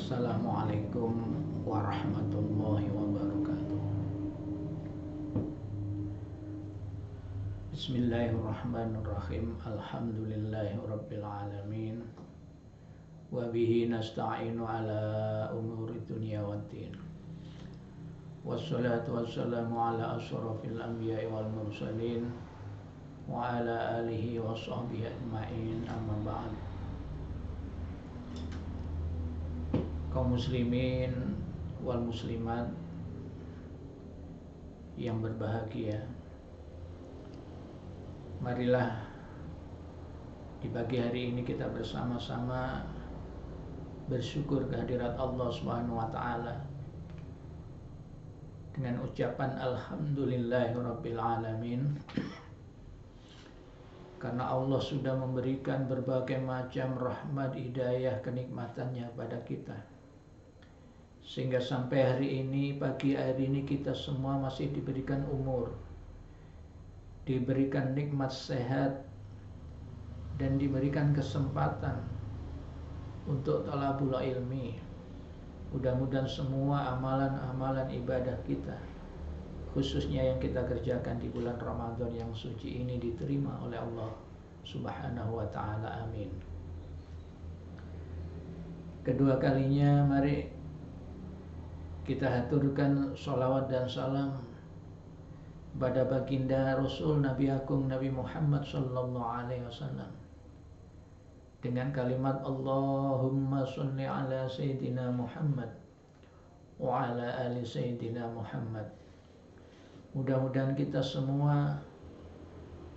Assalamualaikum warahmatullahi wabarakatuh. Bismillahirrahmanirrahim. Alhamdulillahirabbil alamin. Wa bihi nasta'inu ala umuri dunya waddin. Wassalatu wassalamu ala asyrafil anbiya'i wal mursalin wa ala alihi wa sahbihi ajma'in, amma ba'd. Kaum muslimin wal muslimat yang berbahagia, marilah di pagi hari ini kita bersama-sama bersyukur kehadirat Allah Subhanahu wa taala dengan ucapan alhamdulillahirabbil alamin, karena Allah sudah memberikan berbagai macam rahmat, hidayah, kenikmatannya pada kita, sehingga sampai hari ini, pagi hari ini, kita semua masih diberikan umur, diberikan nikmat sehat, dan diberikan kesempatan untuk talabul ilmi. Mudah-mudahan semua amalan-amalan ibadah kita, khususnya yang kita kerjakan di bulan Ramadan yang suci ini, diterima oleh Allah Subhanahu wa ta'ala. Amin. Kedua kalinya, mari kita haturkan sholawat dan salam pada baginda Rasul Nabi Agung Nabi Muhammad sallallahu alaihi wasallam dengan kalimat Allahumma sholli ala Sayyidina Muhammad wa ala ali Sayyidina Muhammad. Mudah-mudahan kita semua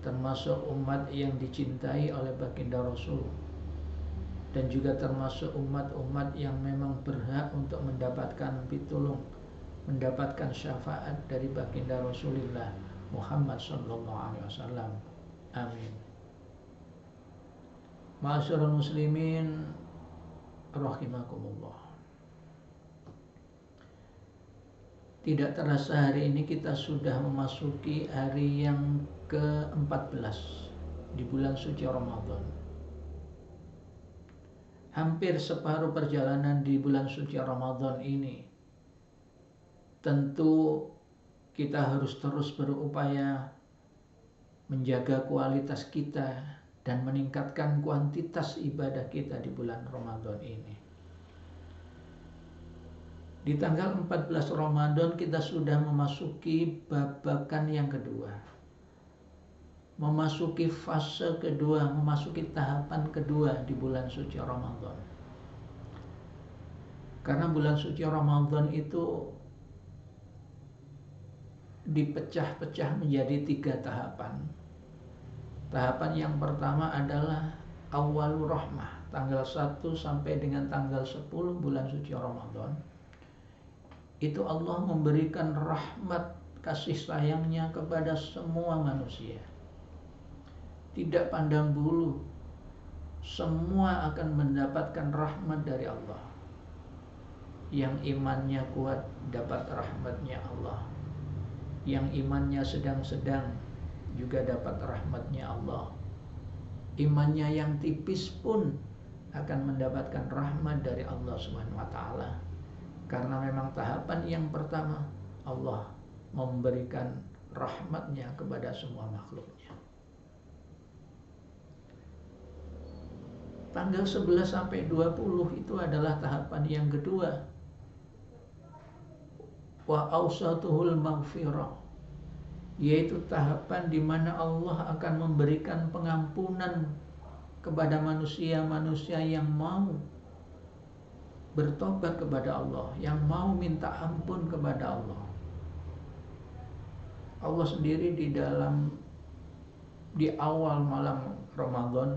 termasuk umat yang dicintai oleh baginda Rasul, dan juga termasuk umat-umat yang memang berhak untuk mendapatkan pitulung, mendapatkan syafaat dari baginda Rasulullah Muhammad sallallahu alaihi wasallam. Amin. Ma'asyiral muslimin rahimakumullah. Tidak terasa hari ini kita sudah memasuki hari yang ke-14 di bulan suci Ramadan. Hampir separuh perjalanan di bulan suci Ramadan ini, tentu kita harus terus berupaya menjaga kualitas kita dan meningkatkan kuantitas ibadah kita di bulan Ramadan ini. Di tanggal 14 Ramadan kita sudah memasuki babakan yang kedua, memasuki fase kedua, memasuki tahapan kedua di bulan suci Ramadan. Karena bulan suci Ramadan itu dipecah-pecah menjadi 3 tahapan. Tahapan yang pertama adalah awalur rahmah, tanggal 1 sampai dengan tanggal 10 bulan suci Ramadan. Itu Allah memberikan rahmat kasih sayangnya kepada semua manusia. Tidak pandang bulu, semua akan mendapatkan rahmat dari Allah. Yang imannya kuat dapat rahmatnya Allah, yang imannya sedang-sedang juga dapat rahmatnya Allah. Imannya yang tipis pun akan mendapatkan rahmat dari Allah Subhanahu wa ta'ala. Karena memang tahapan yang pertama, Allah memberikan rahmatnya kepada semua makhluknya. Tanggal 11 sampai 20 itu adalah tahapan yang kedua. Wa awsatuhul maghfirah, yaitu tahapan di mana Allah akan memberikan pengampunan kepada manusia-manusia yang mau bertobat kepada Allah, yang mau minta ampun kepada Allah. Allah sendiri di awal malam Ramadan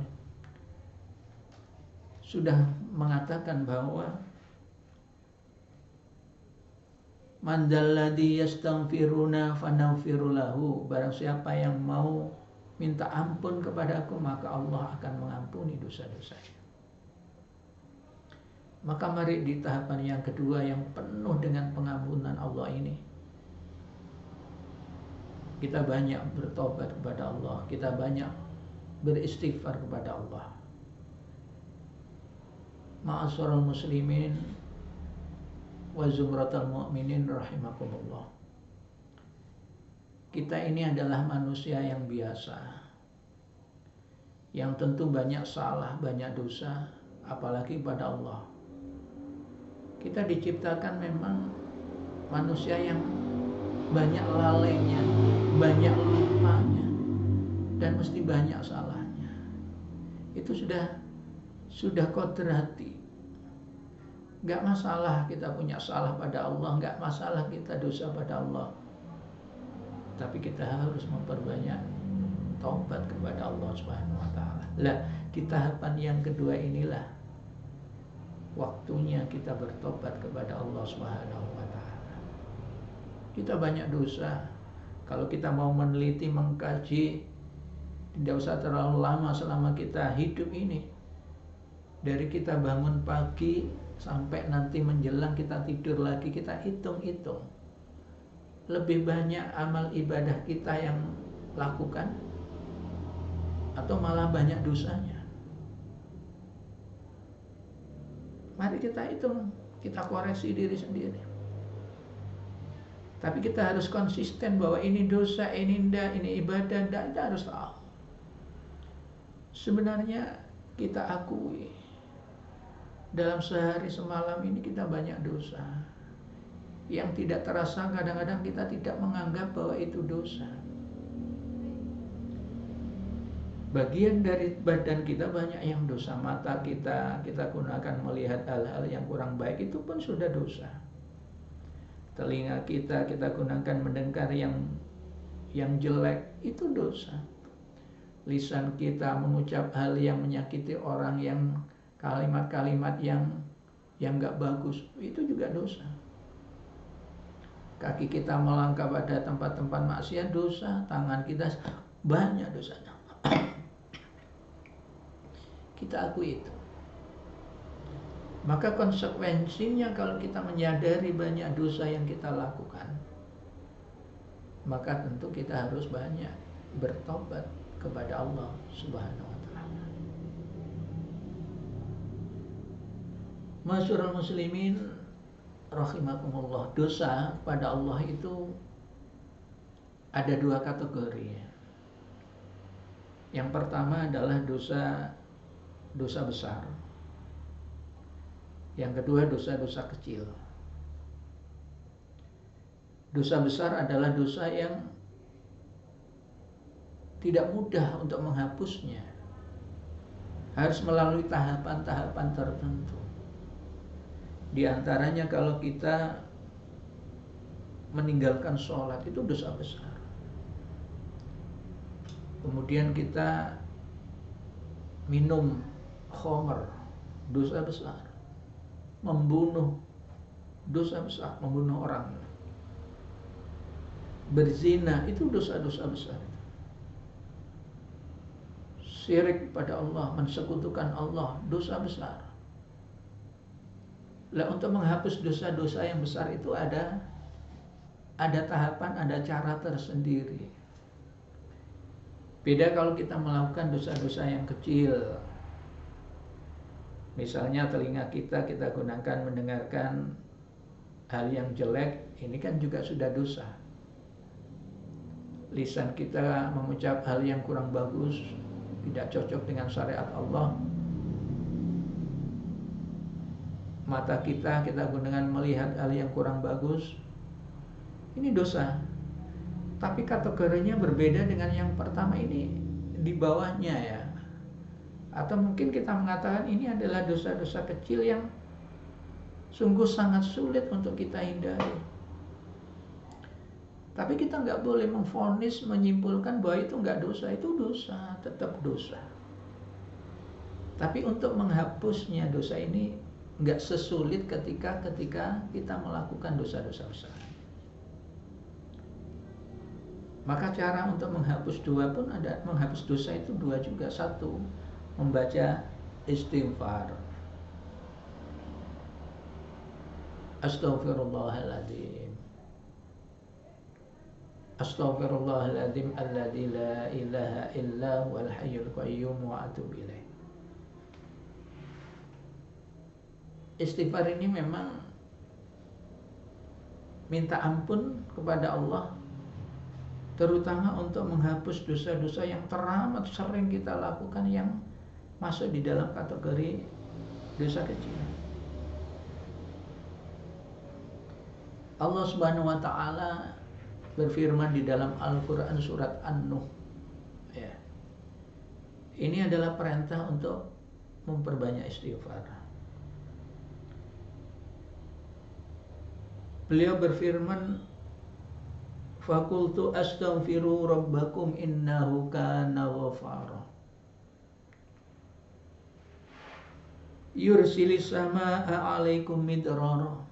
sudah mengatakan bahwa man dzalladzi yastaghfiruna fanaghfiru lahu, barang siapa yang mau minta ampun kepadaku maka Allah akan mengampuni dosa-dosanya. Maka mari di tahapan yang kedua yang penuh dengan pengampunan Allah ini, kita banyak bertobat kepada Allah, kita banyak beristighfar kepada Allah. Ma'asyiral muslimin wa zumratal mu'minin rahimakumullah. Kita ini adalah manusia yang biasa, yang tentu banyak salah, banyak dosa, apalagi pada Allah. Kita diciptakan memang manusia yang banyak lalainya, banyak lupanya, dan mesti banyak salahnya. Itu sudah kodrati. Gak masalah kita punya salah pada Allah, gak masalah kita dosa pada Allah. Tapi kita harus memperbanyak taubat kepada Allah Subhanahu wa taala. Lah, di tahapan yang kedua inilah waktunya kita bertobat kepada Allah Subhanahu wa taala. Kita banyak dosa. Kalau kita mau meneliti, mengkaji, tidak usah terlalu lama selama kita hidup ini. Dari kita bangun pagi sampai nanti menjelang kita tidur lagi, kita hitung-hitung. Lebih banyak amal ibadah kita yang lakukan atau malah banyak dosanya? Mari kita hitung, kita koreksi diri sendiri. Tapi kita harus konsisten bahwa ini dosa, ini enggak, ini ibadah enggak, kita harus tahu. Sebenarnya kita akui dalam sehari semalam ini kita banyak dosa. Yang tidak terasa kadang-kadang kita tidak menganggap bahwa itu dosa. Bagian dari badan kita banyak yang dosa. Mata kita gunakan melihat hal-hal yang kurang baik, itu pun sudah dosa. Telinga kita gunakan mendengar yang jelek, itu dosa. Lisan kita mengucap hal yang menyakiti orang, yang kalimat-kalimat yang gak bagus, itu juga dosa. Kaki kita melangkah pada tempat-tempat maksiat, dosa. Tangan kita banyak dosanya. Kita akui itu. Maka konsekuensinya kalau kita menyadari banyak dosa yang kita lakukan, maka tentu kita harus banyak bertobat kepada Allah Subhanahu wa taala. Masyarul muslimin rahimakumullah, dosa pada Allah itu ada dua kategori. Yang pertama adalah dosa besar. Yang kedua dosa kecil. Dosa besar adalah dosa yang tidak mudah untuk menghapusnya. Harus melalui tahapan-tahapan tertentu. Di antaranya kalau kita meninggalkan sholat, itu dosa besar. Kemudian kita minum khamr, dosa besar. Membunuh, dosa besar, membunuh orang. Berzina, itu dosa-dosa besar. Syirik pada Allah, mensekutukan Allah, dosa besar. Lah, untuk menghapus dosa-dosa yang besar itu ada tahapan, ada cara tersendiri. Beda kalau kita melakukan dosa-dosa yang kecil. Misalnya telinga kita gunakan mendengarkan hal yang jelek, ini kan juga sudah dosa. Lisan kita mengucap hal yang kurang bagus, tidak cocok dengan syariat Allah. Mata kita gunakan melihat hal yang kurang bagus, ini dosa. Tapi kategorinya berbeda dengan yang pertama, ini di bawahnya ya. Atau mungkin kita mengatakan ini adalah dosa-dosa kecil yang sungguh sangat sulit untuk kita hindari. Tapi kita nggak boleh memvonis, menyimpulkan bahwa itu nggak dosa. Itu dosa, tetap dosa. Tapi untuk menghapusnya dosa ini nggak sesulit ketika kita melakukan dosa-dosa besar. Maka cara untuk menghapus menghapus dosa itu dua juga. Satu, membaca istighfar. Astaghfirullahaladzim. Astaghfirullahaladzim alladzi la ilaha illa huwal hayyul qayyum wa atubu ilaih. Istighfar ini memang minta ampun kepada Allah, terutama untuk menghapus dosa-dosa yang teramat sering kita lakukan yang masuk di dalam kategori dosa kecil. Allah Subhanahu wa taala berfirman di dalam Al-Qur'an surat An-Nuh, ya. Ini adalah perintah untuk memperbanyak istighfar. Beliau berfirman, "Faqultu astaghfiru rabbakum innahu kana ghaffara. Yursilis samaa'a 'alaikum midrara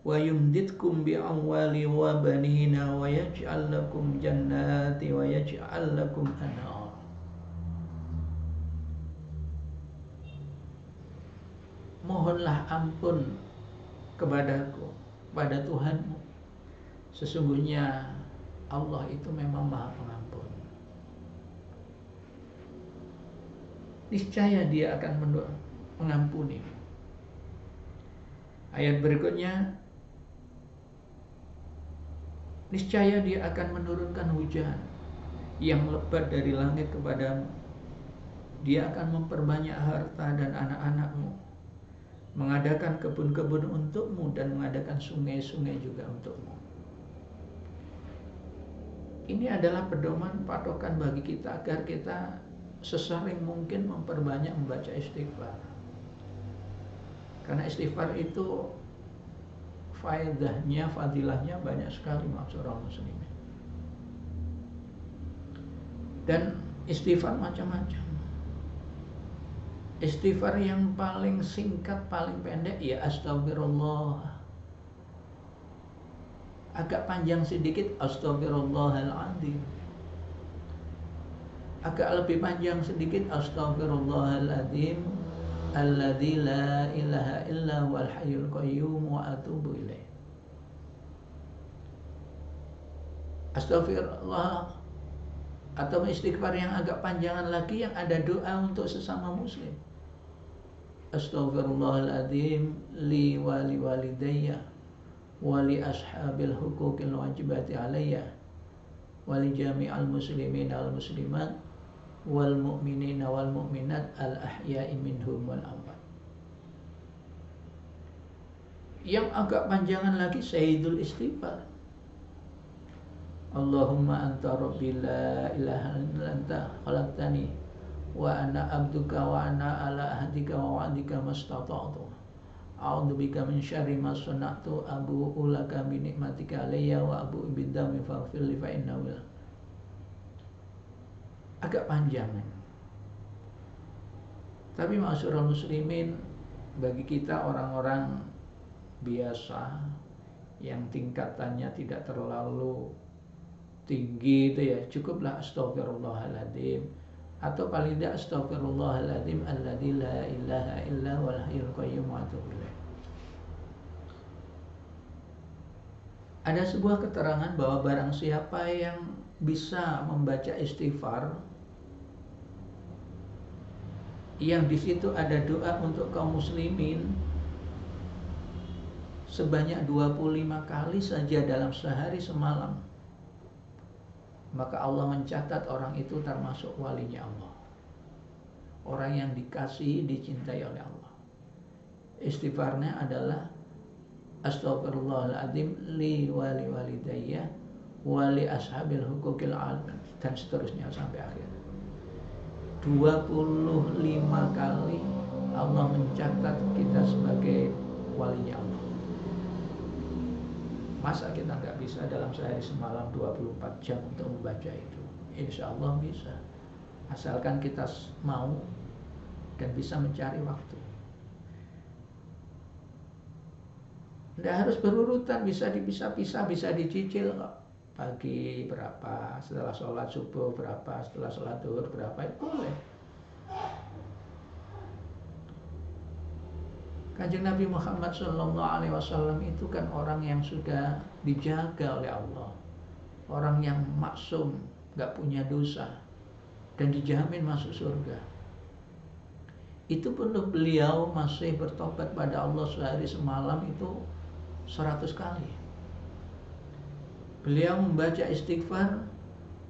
wa yumditkum bi amwali wa banina wa yaj'al lakum jannati wa yaj'al lakum anhar." Mohonlah ampun kepadaku, pada Tuhanmu. Sesungguhnya Allah itu memang Maha Pengampun. Niscaya Dia akan mengampuni. Ayat berikutnya, niscaya Dia akan menurunkan hujan yang lebat dari langit kepadamu. Dia akan memperbanyak harta dan anak-anakmu, mengadakan kebun-kebun untukmu dan mengadakan sungai-sungai juga untukmu. Ini adalah pedoman patokan bagi kita agar kita sesering mungkin memperbanyak membaca istighfar. Karena istighfar itu faedahnya, fadilahnya banyak sekali ma'asyiral muslimin. Dan istighfar macam-macam. Istighfar yang paling singkat, paling pendek ya astagfirullah. Agak panjang sedikit astagfirullahaladzim. Agak lebih panjang sedikit astagfirullahaladzim alladzi la ilaha illa huwal hayyul qayyum wa atubu ilaih. Astagfirullah atau istighfar yang agak panjangan lagi yang ada doa untuk sesama muslim. Astaghfirullahaladzim li wali walidayya wali ashabil huquqil wajibati alayya wali jami'al muslimin al muslimat wal mu'minin wal mu'minat al ahya'i minhum wal amwat. Yang agak panjangan lagi sayyidul istighfar. Allahumma anta rabbi la ilaha illa anta khalaqtani wa ana abduka wa ana ala ahdika wa wa'dika mastata'tu. A'udzubika min syarri ma sana'tu abu'u laka bi ni'matika alayya wa abu'u bidzambi faghfir li fa innahu. Agak panjang. Tapi ma'asyiral muslimin, bagi kita orang-orang biasa yang tingkatannya tidak terlalu tinggi itu ya, cukuplah astagfirullahaladzim atau paling tidak astagfirullahaladzim alladzi la ilaha illa huwal hayyul qayyum wa atubu ilaih. Ada sebuah keterangan bahwa barang siapa yang bisa membaca istighfar yang di situ ada doa untuk kaum muslimin sebanyak 25 kali saja dalam sehari semalam, maka Allah mencatat orang itu termasuk walinya Allah, orang yang dikasihi, dicintai oleh Allah. Istighfarnya adalah astagfirullahaladzim li wali walidayya wali ashabil huquqil alim dan seterusnya sampai akhir. 25 kali Allah mencatat kita sebagai walinya Allah. Masa kita nggak bisa dalam sehari semalam 24 jam untuk membaca itu? Insya Allah bisa, asalkan kita mau dan bisa mencari waktu. Tidak harus berurutan, bisa dipisah-pisah, bisa dicicil kok. Pagi berapa, setelah sholat subuh berapa, setelah sholat zuhur berapa, itu boleh. Kanjeng Nabi Muhammad SAW itu kan orang yang sudah dijaga oleh Allah, orang yang maksum, gak punya dosa, dan dijamin masuk surga. Itu pun beliau masih bertobat pada Allah sehari semalam itu 100 kali. Beliau membaca istighfar,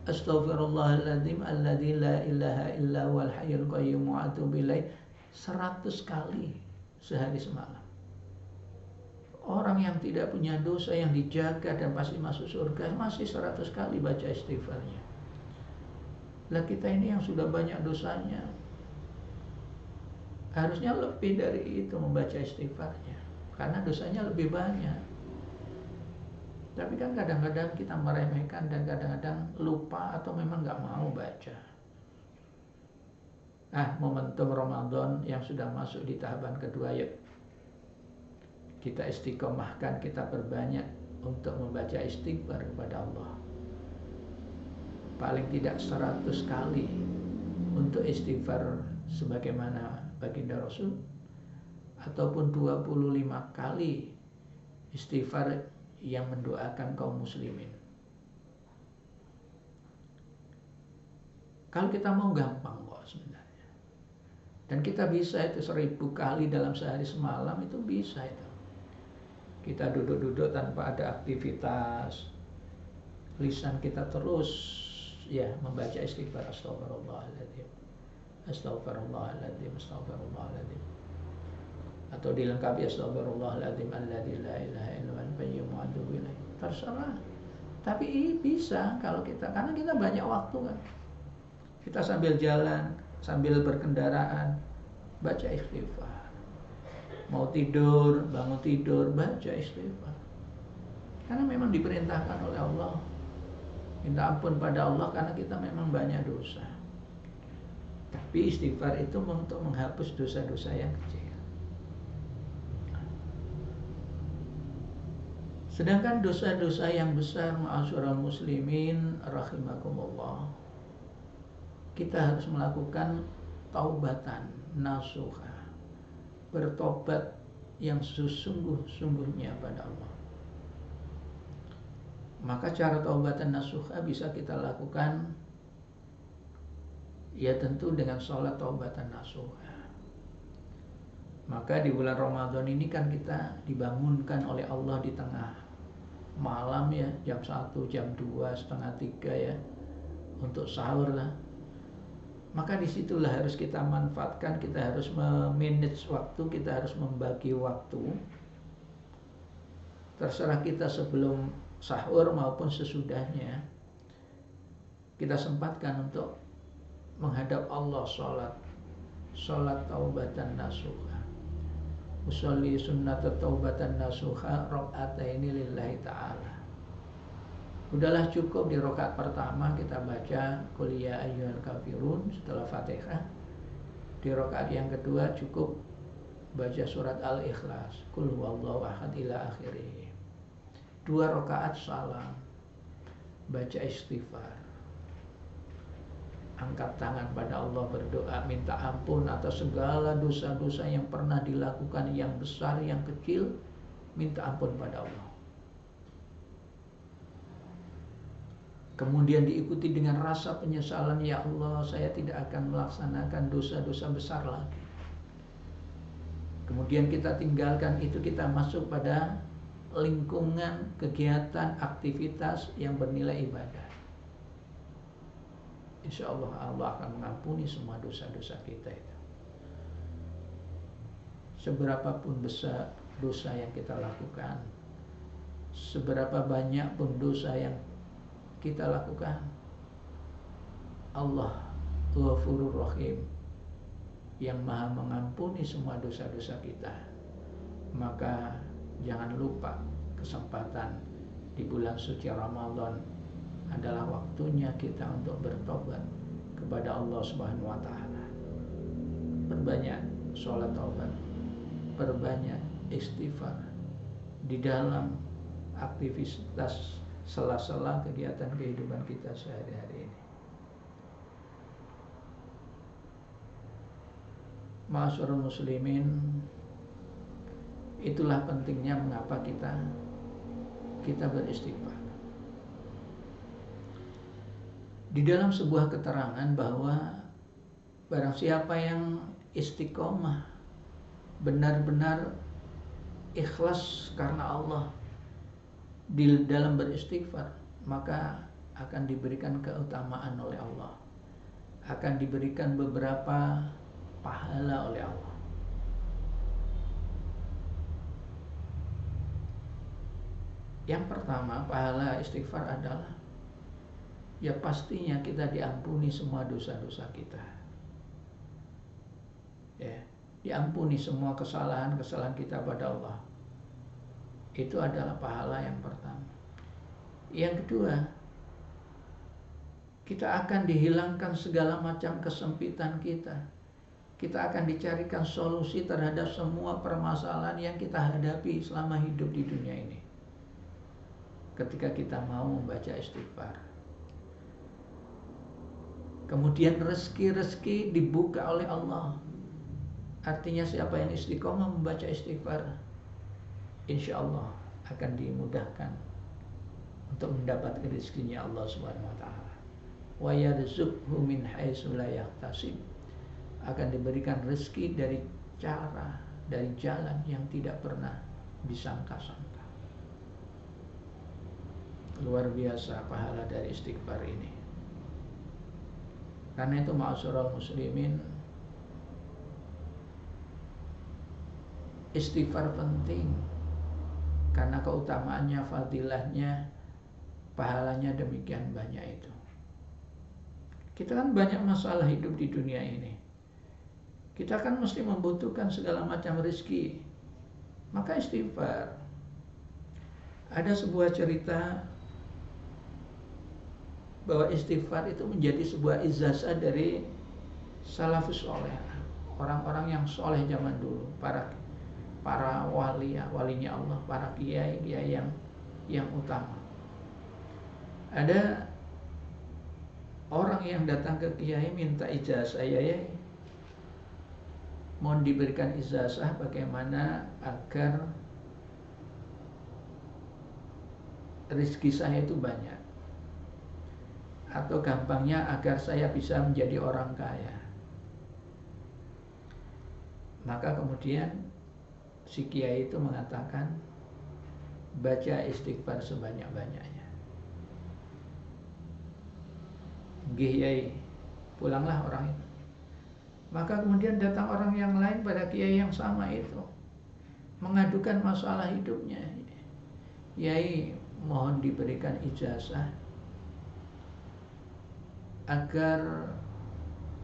Astaghfirullahaladzim alladzi la ilaha illa huwal hayyul qayyum wa atubu ilaih 100 kali sehari semalam. Orang yang tidak punya dosa, yang dijaga dan pasti masuk surga, masih 100 kali baca istighfarnya. Lah kita ini yang sudah banyak dosanya, harusnya lebih dari itu membaca istighfarnya, karena dosanya lebih banyak. Tapi kan kadang-kadang kita meremehkan dan kadang-kadang lupa atau memang nggak mau baca. Momentum Ramadan yang sudah masuk di tahapan kedua, yuk kita istiqomahkan, kita perbanyak untuk membaca istighfar kepada Allah. Paling tidak 100 kali untuk istighfar sebagaimana baginda Rasul, ataupun 25 kali istighfar yang mendoakan kaum muslimin. Kalau kita mau gampang kok sebenarnya. Dan kita bisa itu 1000 kali dalam sehari semalam, itu bisa itu. Kita duduk-duduk tanpa ada aktivitas, lisan kita terus ya membaca istighfar, astagfirullahaladzim, astagfirullahaladzim, astagfirullahaladzim. Atau dilengkapi astagfirullahaladzim alladzi la ilaha illa huwal qayyum wa atubu ilaih. Terserah. Tapi bisa kalau kita, karena kita banyak waktu kan. Kita sambil jalan, sambil berkendaraan, baca istighfar. Mau tidur, bangun tidur, baca istighfar. Karena memang diperintahkan oleh Allah. Minta ampun pada Allah karena kita memang banyak dosa. Tapi istighfar itu untuk menghapus dosa-dosa yang kecil. Sedangkan dosa-dosa yang besar, ma'asyiral muslimin rahimakumullah, kita harus melakukan taubatan nasuha, bertobat yang sesungguh-sungguhnya pada Allah. Maka cara taubatan nasuha bisa kita lakukan ya tentu dengan sholat taubatan nasuha. Maka di bulan Ramadan ini kan kita dibangunkan oleh Allah di tengah malam ya, jam 1, jam 2, setengah 3 ya, untuk sahur lah. Maka disitulah harus kita manfaatkan, kita harus memanage waktu, kita harus membagi waktu. Terserah kita sebelum sahur maupun sesudahnya, kita sempatkan untuk menghadap Allah, sholat taubatan nasuha. Usolli sunnata taubatan nasuha rok'ataini lillahi ta'ala. Udahlah cukup di rakaat pertama kita baca Qul ya ayyuhal kafirun setelah Fatihah. Di rakaat yang kedua cukup baca surat Al-Ikhlas, Qul huwallahu ahad ila akhirih. 2 rakaat salam, baca istighfar, angkat tangan pada Allah, berdoa minta ampun atas segala dosa-dosa yang pernah dilakukan, yang besar yang kecil, minta ampun pada Allah. Kemudian diikuti dengan rasa penyesalan, ya Allah saya tidak akan melaksanakan dosa-dosa besar lagi. Kemudian kita tinggalkan itu, kita masuk pada lingkungan kegiatan aktivitas yang bernilai ibadah. Insya Allah Allah akan mengampuni semua dosa-dosa kita itu. Seberapapun besar dosa yang kita lakukan, seberapa banyak pun dosa yang kita lakukan, Allah Ghafurur Rahim, yang maha mengampuni semua dosa-dosa kita. Maka jangan lupa kesempatan di bulan suci Ramadan adalah waktunya kita untuk bertobat kepada Allah Subhanahu wa taala. Perbanyak sholat taubat, perbanyak istighfar di dalam aktivitas sela-sela kegiatan kehidupan kita sehari-hari ini. Ma'asyiral muslimin, itulah pentingnya mengapa kita beristighfar. Di dalam sebuah keterangan bahwa barang siapa yang istiqomah, benar-benar ikhlas karena Allah di dalam beristighfar, maka akan diberikan keutamaan oleh Allah, akan diberikan beberapa pahala oleh Allah. Yang pertama, pahala istighfar adalah ya pastinya kita diampuni semua dosa-dosa kita, ya, diampuni semua kesalahan-kesalahan kita pada Allah. Itu adalah pahala yang pertama. Yang kedua, kita akan dihilangkan segala macam kesempitan kita. Kita akan dicarikan solusi terhadap semua permasalahan yang kita hadapi selama hidup di dunia ini, ketika kita mau membaca istighfar. Kemudian rezeki-rezeki dibuka oleh Allah. Artinya siapa yang istiqomah membaca istighfar, insya Allah akan dimudahkan untuk mendapatkan rezekinya Allah Subhanahu wa taala. Wa yarzuqhu min haitsu la yahtasib. Akan diberikan rezeki dari jalan yang tidak pernah disangka-sangka. Luar biasa pahala dari istighfar ini. Karena itu ma'asyiral muslimin, istighfar penting karena keutamaannya, fadilahnya, pahalanya demikian banyak itu. Kita kan banyak masalah hidup di dunia ini. Kita kan mesti membutuhkan segala macam rezeki. Maka istighfar. Ada sebuah cerita bahwa istighfar itu menjadi sebuah ijazah dari salafus soleh, orang-orang yang soleh zaman dulu, para walinya Allah, para kiai yang utama. Ada orang yang datang ke kiai minta ijazah, ya, mohon diberikan ijazah bagaimana agar rezeki saya itu banyak, atau gampangnya agar saya bisa menjadi orang kaya. Maka kemudian si kiai itu mengatakan, baca istighfar sebanyak-banyaknya. Nggih yai, pulanglah orang itu. Maka kemudian datang orang yang lain pada kiai yang sama itu, mengadukan masalah hidupnya. Yai, mohon diberikan ijazah agar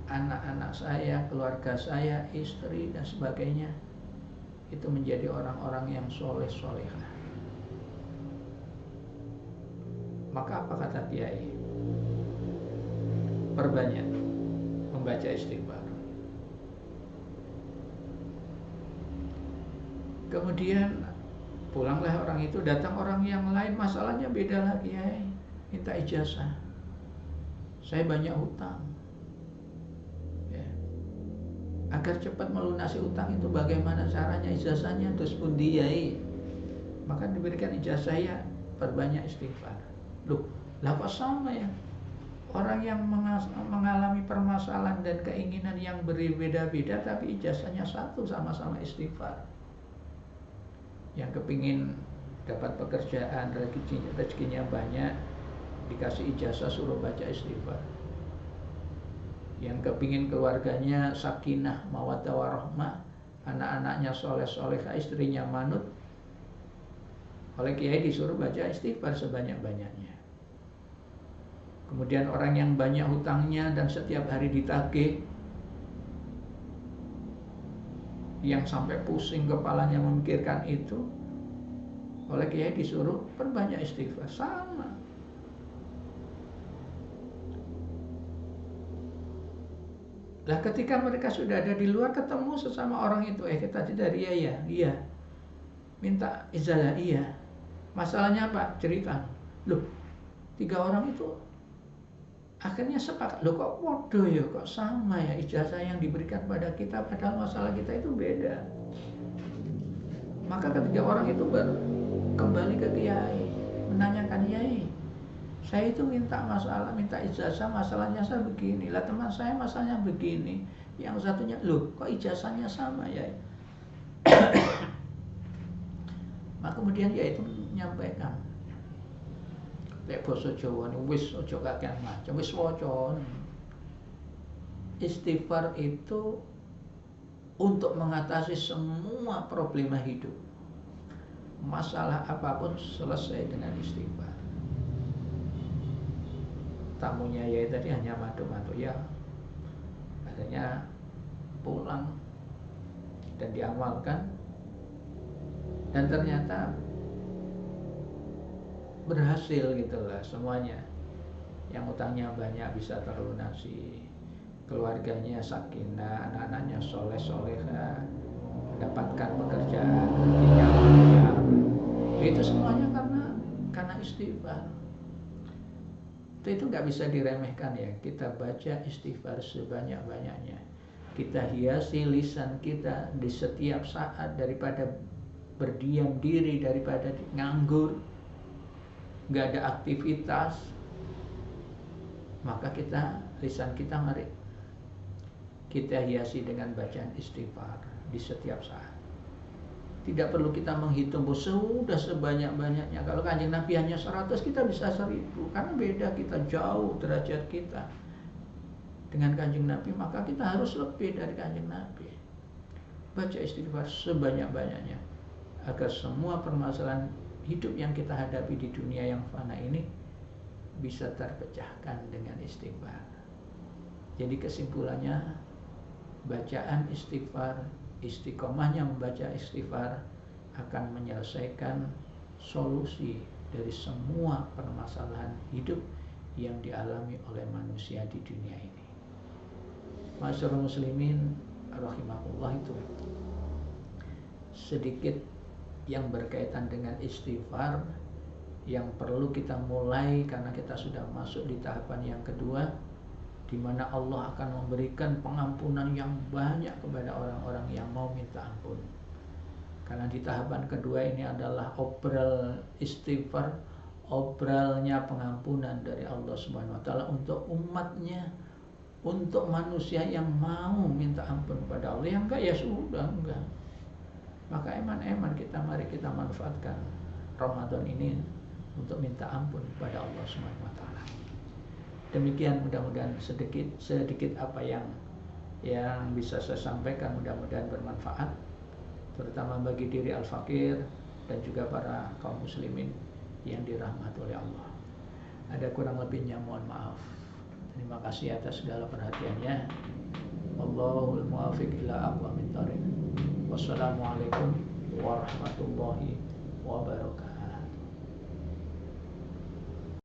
anak-anak saya, keluarga saya, istri dan sebagainya itu menjadi orang-orang yang soleh-solehah. Maka apa kata kiai? Perbanyak membaca istighfar. Kemudian pulanglah orang itu, datang orang yang lain, masalahnya beda lagi, ya, minta ijazah. Saya banyak hutang, ya. Agar cepat melunasi hutang itu bagaimana caranya, ijazahnya? Terus pun dia, maka diberikan ijazah, ya, perbanyak istighfar. Loh, lah kok sama ya? Orang yang mengalami permasalahan dan keinginan yang berbeda-beda, tapi ijazahnya satu, sama-sama istighfar. Yang kepingin dapat pekerjaan, rezekinya banyak, dikasih ijazah suruh baca istighfar. Yang kepingin keluarganya sakinah, mawaddah warahmah, anak-anaknya soleh-solehah, istrinya manut, oleh kiai disuruh baca istighfar sebanyak-banyaknya. Kemudian orang yang banyak hutangnya dan setiap hari ditagih, yang sampai pusing kepalanya memikirkan itu, oleh kiai disuruh perbanyak istighfar. Sama. Lah ketika mereka sudah ada di luar, ketemu sesama orang itu, kita dari iya, minta ijazah, iya. Masalahnya apa? Cerita. Loh, 3 orang itu akhirnya sepakat, loh kok waduh ya, kok sama ya ijazah yang diberikan pada kita, padahal masalah kita itu beda. Maka ketiga orang itu baru kembali ke kiai, menanyakan, kiai, saya itu minta ijazah, masalahnya saya begini, lah teman saya masalahnya begini, yang satunya, loh kok ijazahnya sama ya? Maka kemudian dia itu menyampaikan, lek basa Jawa ni wis aja kakean macam, wis waca. Istighfar itu untuk mengatasi semua problema hidup. Masalah apapun selesai dengan istighfar. Tamunya ya tadi hanya madu-madu ya, akhirnya pulang dan diamalkan, dan ternyata berhasil gitulah semuanya. Yang utangnya banyak bisa terlunasi, keluarganya sakinah, anak-anaknya soleh-soleha, mendapatkan pekerjaan, rezekinya lancar. Itu semuanya karena istighfar. Itu nggak bisa diremehkan ya. Kita baca istighfar sebanyak-banyaknya. Kita hiasi lisan kita di setiap saat, daripada berdiam diri, daripada nganggur, nggak ada aktivitas. Maka lisan kita mari kita hiasi dengan bacaan istighfar di setiap saat. Tidak perlu kita menghitung sudah sebanyak-banyaknya. Kalau Kanjeng Nabi hanya 100, kita bisa 1000. Karena beda, kita jauh derajat kita dengan Kanjeng Nabi, maka kita harus lebih dari Kanjeng Nabi. Baca istighfar sebanyak-banyaknya agar semua permasalahan hidup yang kita hadapi di dunia yang fana ini bisa terpecahkan dengan istighfar. Jadi kesimpulannya, bacaan istighfar, istiqomahnya membaca istighfar akan menyelesaikan solusi dari semua permasalahan hidup yang dialami oleh manusia di dunia ini. Masyaallah muslimin rahimahullah, itu sedikit yang berkaitan dengan istighfar yang perlu kita mulai, karena kita sudah masuk di tahapan yang kedua, di mana Allah akan memberikan pengampunan yang banyak kepada orang-orang yang mau minta ampun. Karena di tahapan kedua ini adalah obral istighfar, obralnya pengampunan dari Allah Subhanahu wa taala untuk umatnya, untuk manusia yang mau minta ampun kepada Allah. Yang enggak ya sudah enggak. Maka eman-eman mari kita manfaatkan Ramadan ini untuk minta ampun kepada Allah Subhanahu wa taala. Demikian, mudah-mudahan sedikit apa yang bisa saya sampaikan, mudah-mudahan bermanfaat, terutama bagi diri al-fakir dan juga para kaum muslimin yang dirahmati oleh Allah. Ada kurang lebihnya mohon maaf. Terima kasih atas segala perhatiannya. Wallahul muwaffiq ila aqwamit thoriq. Wassalamualaikum warahmatullahi wabarakatuh.